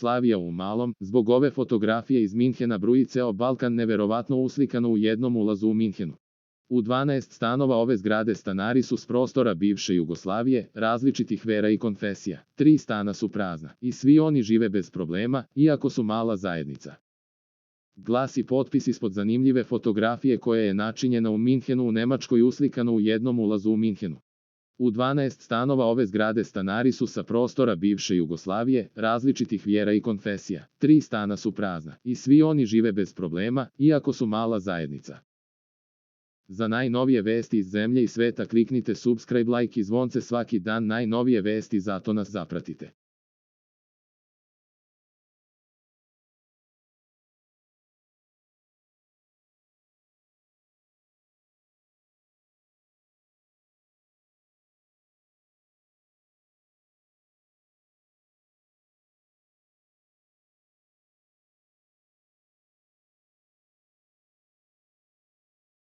Jugoslavija u malom, zbog ove fotografije iz Minhena bruji ceo Balkan neverovatno uslikano u jednom ulazu u Minhenu. U 12 stanova ove zgrade stanari su s prostora bivše Jugoslavije, različitih vera i konfesija. 3 stana su prazna i svi oni žive bez problema, iako su mala zajednica. Glasi potpis ispod zanimljive fotografije koja je načinjena u Minhenu u Nemačkoj uslikano u jednom ulazu u Minhenu. U 12 stanova ove zgrade stanari su sa prostora bivše Jugoslavije, različitih vjera i konfesija. 3 stana su prazna i svi oni žive bez problema, iako su mala zajednica. Za najnovije vesti iz zemlje i sveta kliknite subscribe, like i zvonce svaki dan, najnovije vesti, zato nas zapratite.